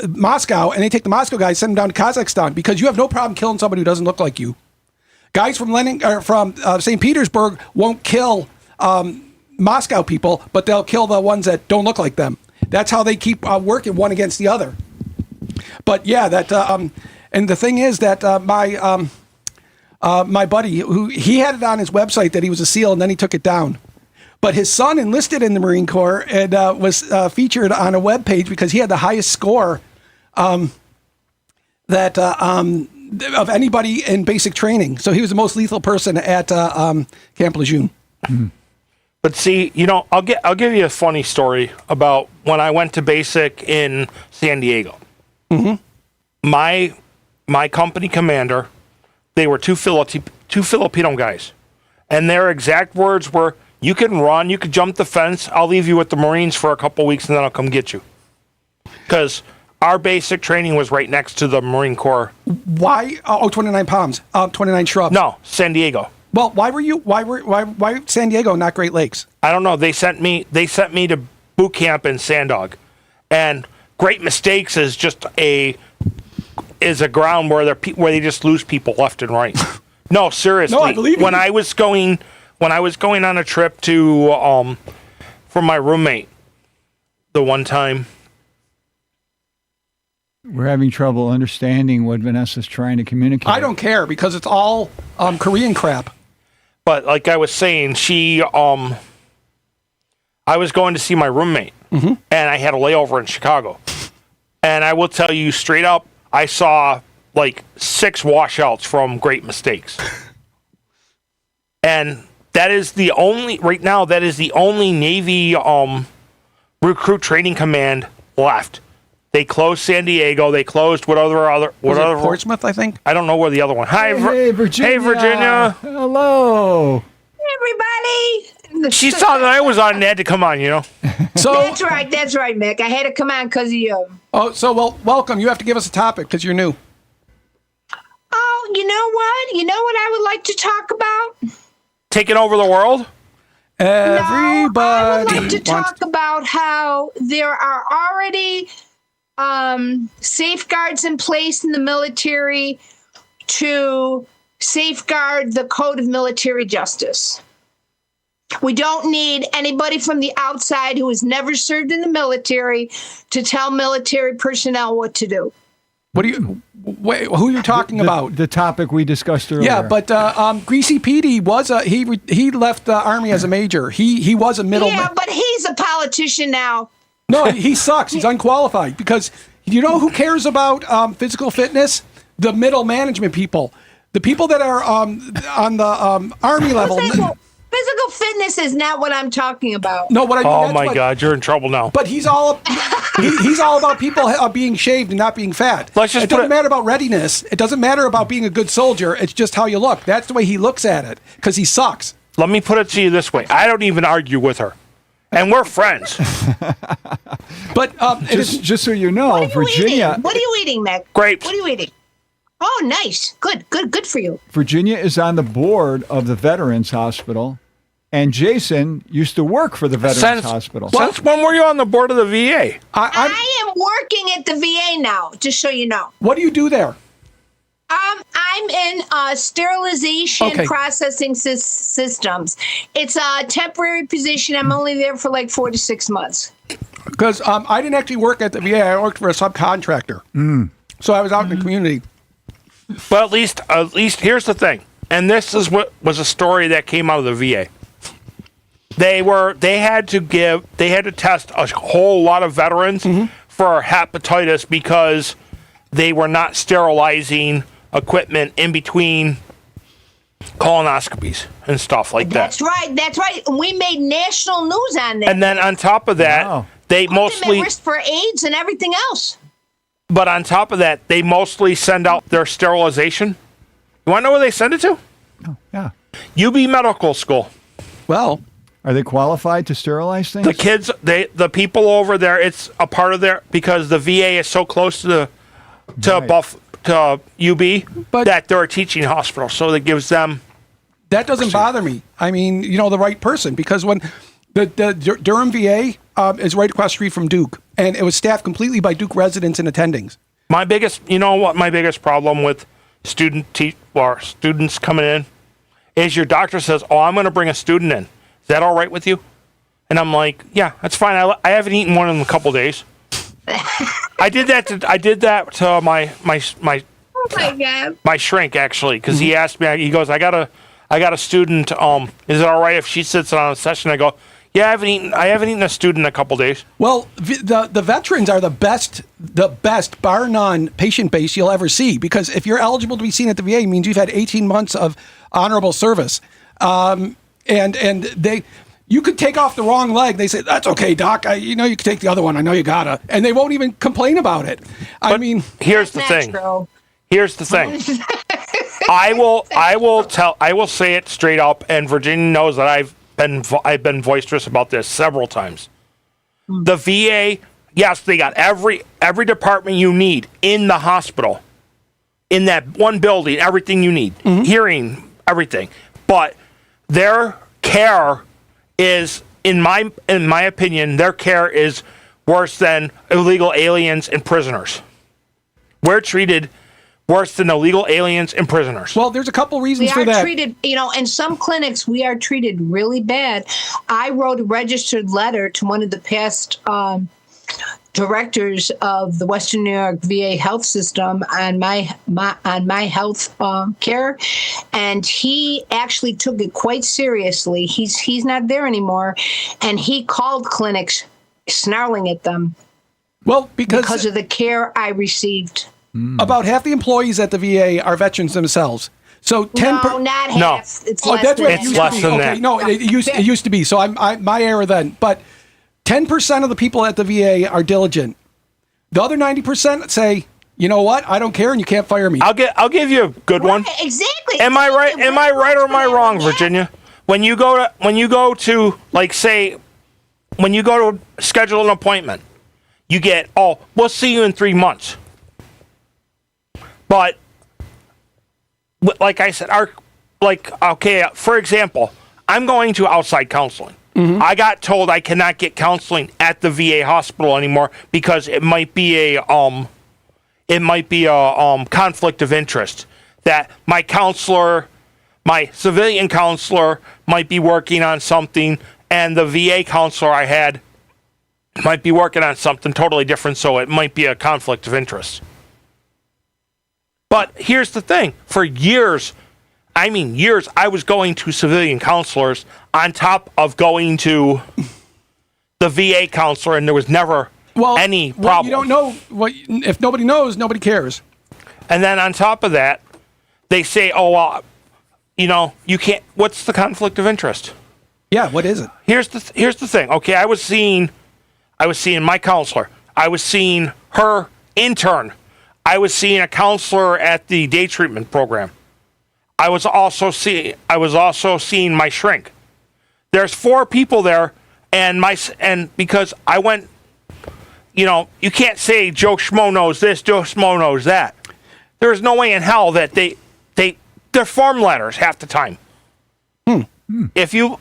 Moscow, and they take the Moscow guys, send them down to Kazakhstan, because you have no problem killing somebody who doesn't look like you. Guys from St. Petersburg won't kill Moscow people, but they'll kill the ones that don't look like them. That's how they keep working one against the other. But yeah, and the thing is that my buddy, he had it on his website that he was a SEAL, and then he took it down. But his son enlisted in the Marine Corps and was featured on a web page because he had the highest score of anybody in basic training. So he was the most lethal person at Camp Lejeune. But see, I'll give you a funny story about when I went to basic in San Diego. My company commander, they were two Filipino guys, and their exact words were, "You can run, you can jump the fence. I'll leave you with the Marines for a couple weeks, and then I'll come get you." Because our basic training was right next to the Marine Corps. Why? 29 Palms, 29 Shrubs. No, San Diego. Well, why San Diego, not Great Lakes? I don't know. They sent me to boot camp in Sandog, and Great Mistakes is just a is a ground where where they just lose people left and right. No, seriously. No, I believe when you. I was going on a trip to for my roommate the one time. We're having trouble understanding what Vanessa's trying to communicate. I don't care because it's all Korean crap. But like I was saying, I was going to see my roommate, and I had a layover in Chicago. And I will tell you straight up, I saw like 6 washouts from Great Mistakes. And that is the only Navy recruit training command left. They closed San Diego. They closed what other Portsmouth, I think. I don't know where the other one. Hi, Hey, Virginia. Hey, Virginia. Hello. Everybody. She saw that I was on and had to come on, you know. So, That's right, Mick. I had to come on because of you. welcome. You have to give us a topic because you're new. Oh, you know what? You know what I would like to talk about? Taking over the world. Everybody No, I would like to wants talk about how there are already safeguards in place in the military to safeguard the code of military justice. We don't need anybody from the outside who has never served in the military to tell military personnel what to do. Who are you talking about? The topic we discussed earlier. Yeah, but Greasy Petey was he left the army as a major. He was a middle. Yeah, but he's a politician now. No, he sucks. He's unqualified because you know who cares about physical fitness? The middle management people, the people that are on the army level. Physical fitness is not what I'm talking about. No, what I mean. Oh that's my what- God, you're in trouble now. But he's all he's all about people being shaved and not being fat. Let's just it put doesn't it- matter about readiness. It doesn't matter about being a good soldier. It's just how you look. That's the way he looks at it because he sucks. Let me put it to you this way: I don't even argue with her, and we're friends. But just so you know, What are you Virginia eating? What are you eating, Meg? Grapes. What are you eating? Oh, nice. Good for you. Virginia is on the board of the Veterans Hospital, and Jason used to work for the Veterans Hospital. Since when were you on the board of the VA? I am working at the VA now, just so you know. what do you do there? I'm in sterilization Okay. processing systems. It's a temporary position. I'm only there for like 4 to 6 months. Because I didn't actually work at the VA. I worked for a subcontractor. So I was out in the community. But at least here's the thing, and this is what was a story that came out of the VA. They had to test a whole lot of veterans for hepatitis because they were not sterilizing equipment in between colonoscopies and stuff like that. That's right. We made national news on that. And then on top of that, Wow. they Put them mostly at risk for AIDS and everything else. But on top of that, they mostly send out their sterilization. You want to know where they send it to? Yeah. UB Medical School. Well, Are they qualified to sterilize things? The kids, the people over there, it's a part of their, because the VA is so close to UB But- that they're a teaching hospital, so that gives them. that doesn't bother me. I mean, you know, the right person. Because when the Durham VA is right across the street from Duke, and it was staffed completely by Duke residents and attendings. You know what my biggest problem with students coming in is your doctor says, "Oh, I'm going to bring a student in. Is that all right with you?" And I'm like, "Yeah, that's fine. I haven't eaten one in a couple days." I did that to my Oh my God. my shrink actually, because he asked me. He goes, "I got a student. Is it all right if she sits on a session?" I go, "Yeah, I haven't eaten a student in a couple days." Well, the veterans are the best, bar none, patient base you'll ever see. Because if you're eligible to be seen at the VA, it means you've had 18 months of honorable service. And you could take off the wrong leg. They say, "That's okay, doc. You can take the other one. I know you gotta." And they won't even complain about it. I mean, Here's the Not thing. true. Here's the thing. I will say it straight up, and Virginia knows that I've been boisterous about this several times. The VA, yes, they got every department you need in the hospital, in that one building, everything you need, hearing, everything. But their care is, in my opinion, their care is worse than illegal aliens and prisoners. We're treated worse than illegal aliens and prisoners. Well, there's a couple reasons We for are that. treated, in some clinics, we are treated really bad. I wrote a registered letter to one of the past directors of the Western New York VA health system on my health care, and he actually took it quite seriously. He's not there anymore, and he called clinics snarling at them Well, because of the care I received. about half the employees at the VA are veterans themselves. So 10 No, not half. No. It's Oh, less that's than what it that. used less to be. than Okay, that. no, it used to be. So I'm my error then. But 10% of the people at the VA are diligent. The other 90% say, you know what, I don't care, and you can't fire me. I'll give you a good one. Right, exactly. Am I right? Am I right or am I wrong, Yeah. Virginia? When you go to like say, when you go to schedule an appointment, you get, oh, we'll see you in 3 months. But like I said, for example, I'm going to outside counseling. I got told I cannot get counseling at the VA hospital anymore because it might be a conflict of interest, that my counselor, my civilian counselor, might be working on something, and the VA counselor I had might be working on something totally different, so it might be a conflict of interest. But here's the thing. For years, I was going to civilian counselors on top of going to the VA counselor, and there was never any problem. You don't know. If nobody knows, nobody cares. And then on top of that, they say, oh, well, you can't. What's the conflict of interest? Yeah, what is it? Here's the thing. Okay, I was seeing my counselor. I was seeing her intern. I was seeing a counselor at the day treatment program. I was also seeing my shrink. There's 4 people there, and because I went, you can't say Joe Schmo knows this, Joe Schmo knows that. There's no way in hell that they're form letters half the time. If you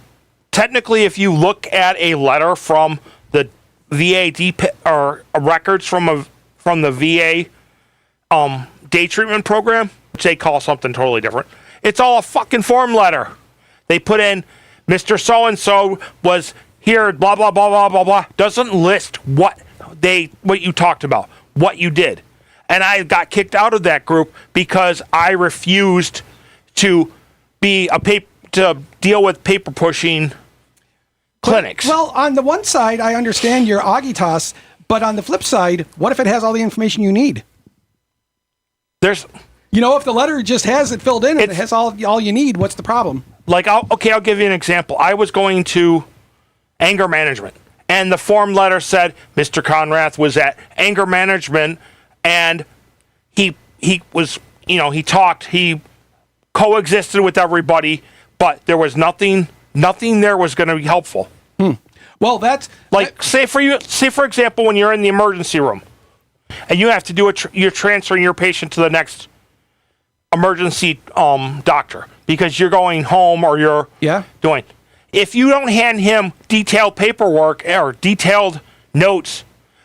look at a letter from the VA or records from the VA day treatment program, which they call something totally different, it's all a fucking form letter. They put in Mr. So-and-so was here, blah, blah, blah, blah, blah, blah. Doesn't list what you talked about, what you did. And I got kicked out of that group because I refused to to deal with paper pushing clinics. Well, on the one side, I understand your Agitas, but on the flip side, what if it has all the information you need? There's, if the letter just has it filled in and it has all you need, what's the problem? like, I'll give you an example. I was going to anger management, and the form letter said Mr. Conrath was at anger management, and he was, he talked, he coexisted with everybody, but there was nothing there was going to be helpful. Well, that's Like, say for example, when you're in the emergency room and you have to do you're transferring your patient to the next emergency doctor because you're going home or you're doing. If you don't hand him detailed paperwork or detailed notes,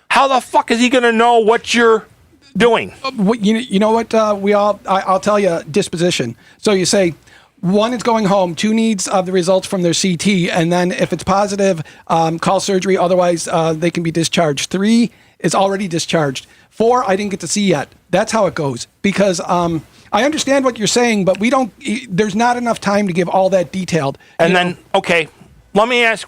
how the fuck is he going to know what you're doing? you know what? I'll tell you disposition. So you say 1 is going home, 2 needs the results from their CT, and then if it's positive, call surgery. Otherwise, they can be discharged. 3 is already discharged. 4, I didn't get to see yet. That's how it goes. Because I understand what you're saying, but there's not enough time to give all that detailed. And then, okay, let me ask,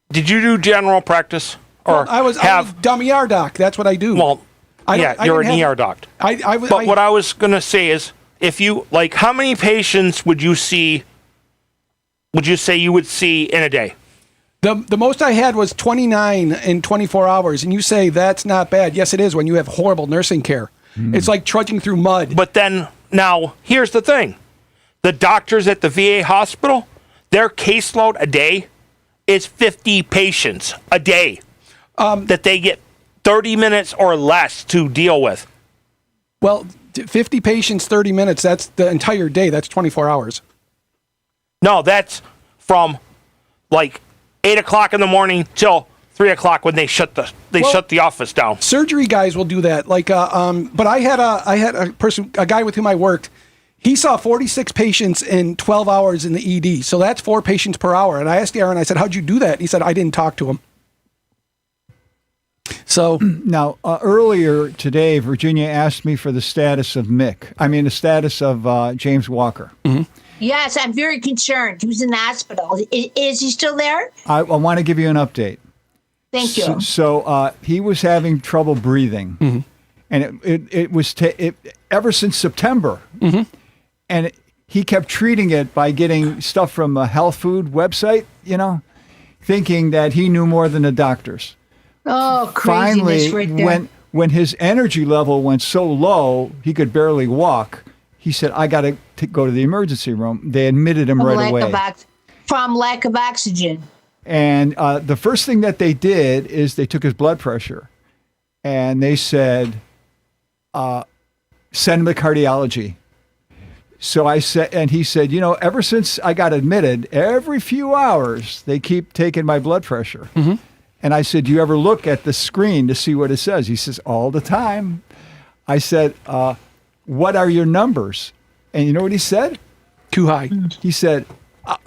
did you do general practice? Or I was dumb ER doc. That's what I do. Well, you're an ER doc. But what I was going to say is, if you, how many patients would you say you would see in a day? The most I had was 29 in 24 hours, and you say that's not bad. Yes, it is when you have horrible nursing care. It's like trudging through mud. But then, now, here's the thing. The doctors at the VA hospital, their caseload a day is 50 patients a day that they get 30 minutes or less to deal with. Well, 50 patients, 30 minutes, that's the entire day. That's 24 hours. No, that's from 8 o'clock in the morning till 3:00 when they shut the office down. Surgery guys will do that. Like, but I had a guy with whom I worked. He saw 46 patients in 12 hours in the ED. So that's 4 patients per hour. And I asked Aaron, I said, how'd you do that? And he said, I didn't talk to him. So now, earlier today, Virginia asked me for the status of the status of James Walker. Mm-hmm. Yes, I'm very concerned. He was in the hospital. Is he still there? I want to give you an update. Thank you. So he was having trouble breathing, Mm-hmm. and it was ever since September, Mm-hmm. and he kept treating it by getting stuff from a health food website, thinking that he knew more than the doctors. Oh, craziness Finally, right there. when his energy level went so low he could barely walk, he said, "I got to go to the emergency room." They admitted him right away from lack of oxygen. And the first thing that they did is they took his blood pressure, and they said, "Send him to cardiology." So I said, and he said, ever since I got admitted, every few hours they keep taking my blood pressure. Mm-hmm. And I said, "Do you ever look at the screen to see what it says?" He says, "All the time." I said, "What are your numbers?" And you know what he said? Too high. He said,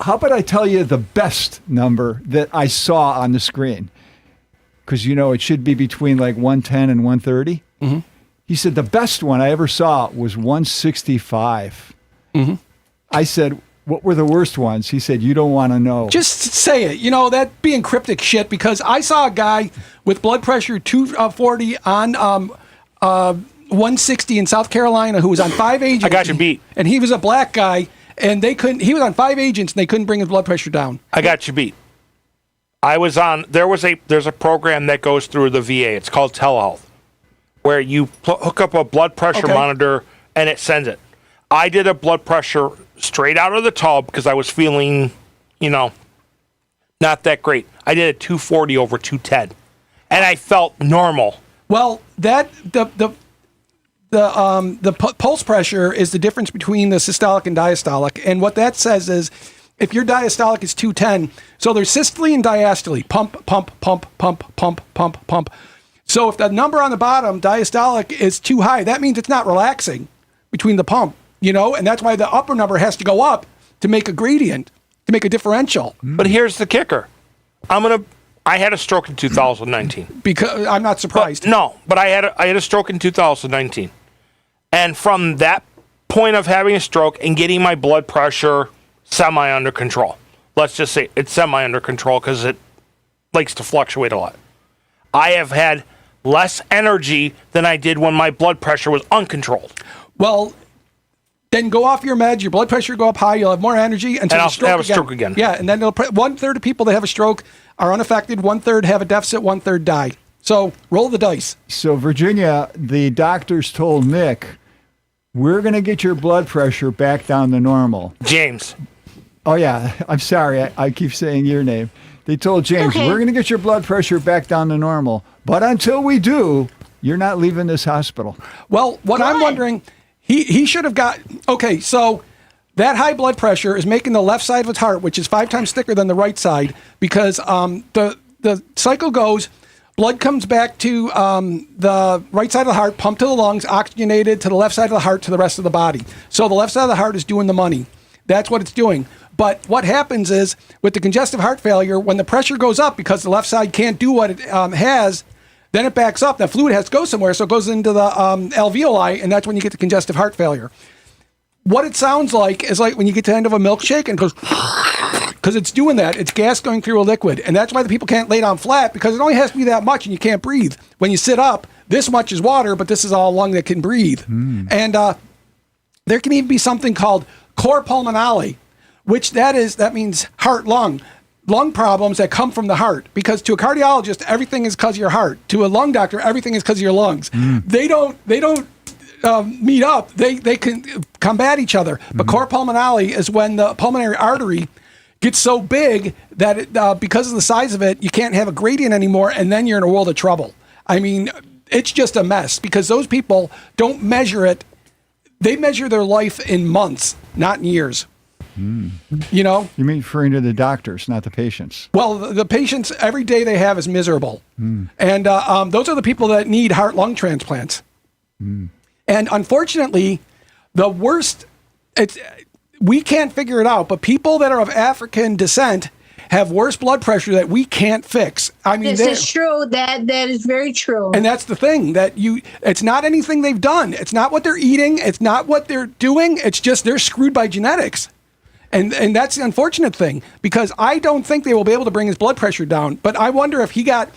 "How about I tell you the best number that I saw on the screen? Because, it should be between like 110 and 130. Mm-hmm. He said, "The best one I ever saw was 165. Mm-hmm. I said, "What were the worst ones?" He said, "You don't want to know." Just say it. That being cryptic shit, because I saw a guy with blood pressure 240 on 160 in South Carolina who was on 5 agents. I got you beat. And he was a black guy, and he was on 5 agents, and they couldn't bring his blood pressure down. I got you beat. There's a program that goes through the VA. It's called telehealth, where you hook up a blood pressure monitor and it sends it. I did a blood pressure straight out of the tub because I was feeling, not that great. I did a 240 over 210, and I felt normal. Well, that the pulse pressure is the difference between the systolic and diastolic, and what that says is, if your diastolic is 210, so there's systole and diastole, pump, pump, pump, pump, pump, pump, pump. So if the number on the bottom, diastolic, is too high, that means it's not relaxing between the pump, and that's why the upper number has to go up to make a gradient, to make a differential. But here's the kicker. I had a stroke in 2019. Because I'm not surprised. But I had a stroke in 2019. And from that point of having a stroke and getting my blood pressure semi under control, let's just say it's semi under control because it likes to fluctuate a lot. I have had less energy than I did when my blood pressure was uncontrolled. Well, then go off your meds, your blood pressure will go up high, you'll have more energy until and I'll have a stroke again. Yeah, and then 1/3 of people that have a stroke are unaffected, 1/3 have a deficit, 1/3 die. So roll the dice. So Virginia, the doctors told Mick, "We're going to get your blood pressure back down to normal." James. Oh, yeah. I'm sorry. I keep saying your name. They told James, "We're going to get your blood pressure back down to normal. But until we do, you're not leaving this hospital." Well, what I'm wondering, he should have got... Okay, so that high blood pressure is making the left side of his heart, which is 5 times thicker than the right side, because the cycle goes... Blood comes back to the right side of the heart, pumped to the lungs, oxygenated to the left side of the heart to the rest of the body. So the left side of the heart is doing the money. That's what it's doing. But what happens is, with the congestive heart failure, when the pressure goes up because the left side can't do what it has, then it backs up. That fluid has to go somewhere, so it goes into the alveoli, and that's when you get the congestive heart failure. What it sounds like is like when you get to the end of a milkshake and it goes... Because it's doing that. It's gas going through a liquid. And that's why the people can't lay down flat, because it only has to be that much and you can't breathe. When you sit up, this much is water, but this is all lung that can breathe. And there can even be something called cor pulmonale, which that means heart-lung. Lung problems that come from the heart. Because to a cardiologist, everything is because of your heart. To a lung doctor, everything is because of your lungs. They don't meet up. They can combat each other. But cor pulmonale is when the pulmonary artery gets so big that because of the size of it, you can't have a gradient anymore, and then you're in a world of trouble. I mean, it's just a mess because those people don't measure it. They measure their life in months, not in years. You know? You mean referring to the doctors, not the patients? Well, the patients, every day they have is miserable. And those are the people that need heart-lung transplants. And unfortunately, the worst, we can't figure it out, but people that are of African descent have worse blood pressure that we can't fix. I mean, This is true. That is very true. and that's the thing that it's not anything they've done. It's not what they're eating. It's not what they're doing. It's just they're screwed by genetics. And that's the unfortunate thing, because I don't think they will be able to bring his blood pressure down. But I wonder if he got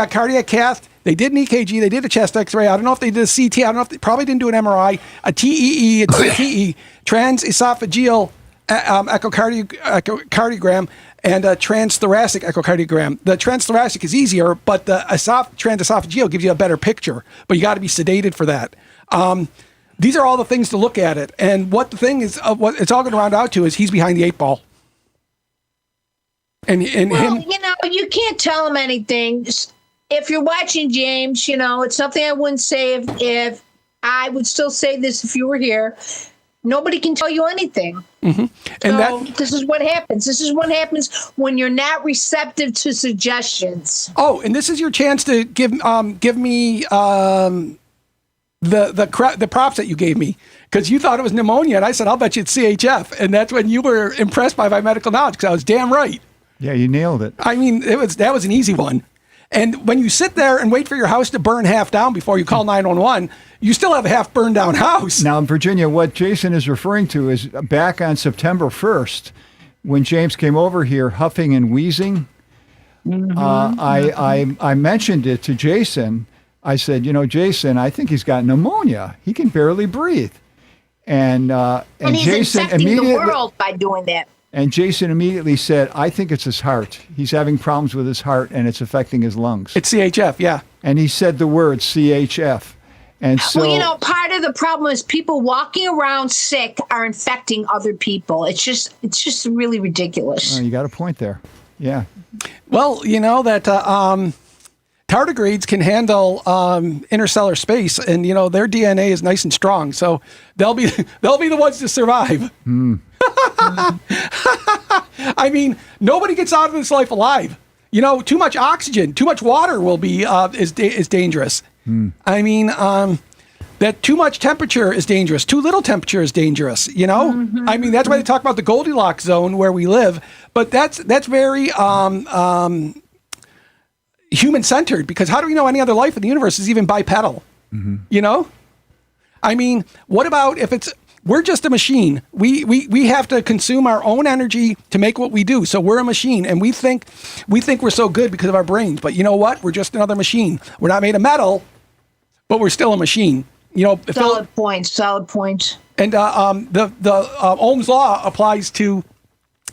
cardiac cath. They did an EKG. They did a chest X-ray. I don't know if they did a CT. I don't know if they probably didn't do an MRI, a TEE, a TE, transesophageal echocardiogram, and a transthoracic echocardiogram. The transthoracic is easier, but the transesophageal gives you a better picture. But you got to be sedated for that. These are all the things to look at it. And what the thing is, what it's all going to round out to is he's behind the 8 ball. And well, him. you know, you can't tell him anything. If you're watching James, you know, it's something I wouldn't say if I would still say this if you were here. Nobody can tell you anything. And so this is what happens. This is what happens when you're not receptive to suggestions. Oh, and this is your chance to give me the props that you gave me, because you thought it was pneumonia, and I said, I'll bet you it's CHF, and that's when you were impressed by my medical knowledge, because I was damn right. Yeah, you nailed it. I mean, that was an easy one. And when you sit there and wait for your house to burn half down before you call 911, you still have a half burned down house. Now, in Virginia, what Jason is referring to is back on September 1st, when James came over here huffing and wheezing. I mentioned it to Jason. I said, you know, Jason, I think he's got pneumonia. He can barely breathe. And he's Jason infecting immediately, the world by doing that. And Jason immediately said, I think it's his heart. He's having problems with his heart, and it's affecting his lungs. It's CHF, yeah. And he said the word CHF. And so, well, you know, part of the problem is people walking around sick are infecting other people. It's just really ridiculous. you got a point there. Yeah. Well, you know that tardigrades can handle interstellar space, and you know their DNA is nice and strong, so they'll be the ones to survive. I mean, nobody gets out of this life alive. You know, too much oxygen, too much water will be is dangerous. I mean, that too much temperature is dangerous. Too little temperature is dangerous. You know, I mean that's why they talk about the Goldilocks zone where we live. But that's very human-centered, because how do we know any other life in the universe is even bipedal? You know, I mean, what about if we're just a machine? We have to consume our own energy to make what we do. So we're a machine, and we think we're so good because of our brains. But you know what? We're just another machine. We're not made of metal, but we're still a machine. You know, solid point. And the Ohm's law applies to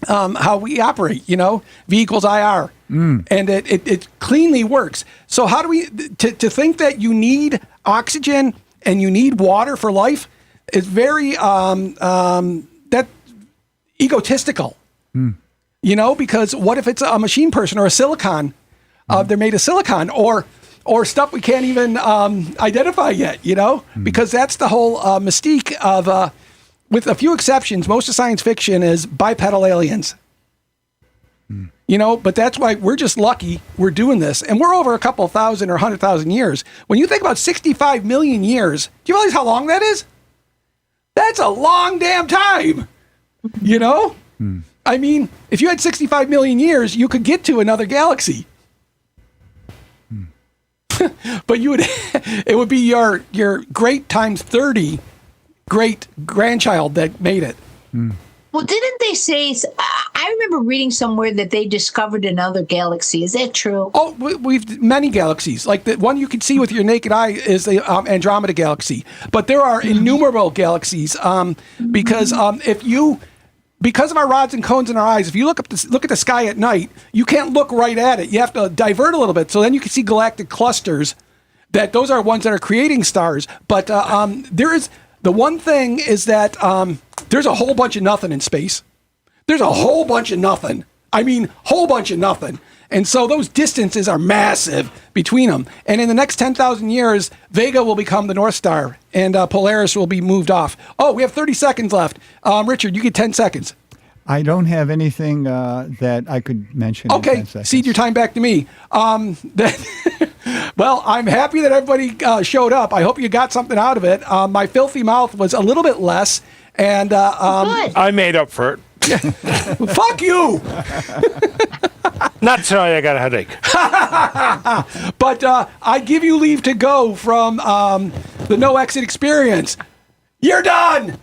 how we operate. You know, V equals IR, and it cleanly works. So how do we to think that you need oxygen and you need water for life is very that egotistical. You know, because what if it's a machine person or a silicon? They're made of silicon or stuff we can't even identify yet, you know, because that's the whole mystique of, with a few exceptions, most of science fiction is bipedal aliens. You know, but that's why we're just lucky we're doing this. And we're over a couple thousand or 100,000 years. When you think about 65 million years, do you realize how long that is? That's a long damn time, you know? I mean, if you had 65 million years, you could get to another galaxy. But it would be your great times 30 great grandchild that made it. Well, didn't they say? I remember reading somewhere that they discovered another galaxy. Is that true? Oh, we've many galaxies. Like the one you can see with your naked eye is the Andromeda galaxy. But there are innumerable galaxies because because of our rods and cones in our eyes, if you look at the sky at night, you can't look right at it. You have to divert a little bit, so then you can see galactic clusters. Those are ones that are creating stars. But there is the one thing is that there's a whole bunch of nothing in space. There's a whole bunch of nothing. I mean, whole bunch of nothing. And so those distances are massive between them. And in the next 10,000 years, Vega will become the North Star, and Polaris will be moved off. Oh, we have 30 seconds left. Richard, you get 10 seconds. I don't have anything that I could mention. In Okay, 10 seconds. cede your time back to me. Well, I'm happy that everybody showed up. I hope you got something out of it. My filthy mouth was a little bit less, and Good. I made up for it. fuck you. Not tonight. I got a headache. But I give you leave to go from the No Exit Experience. You're done.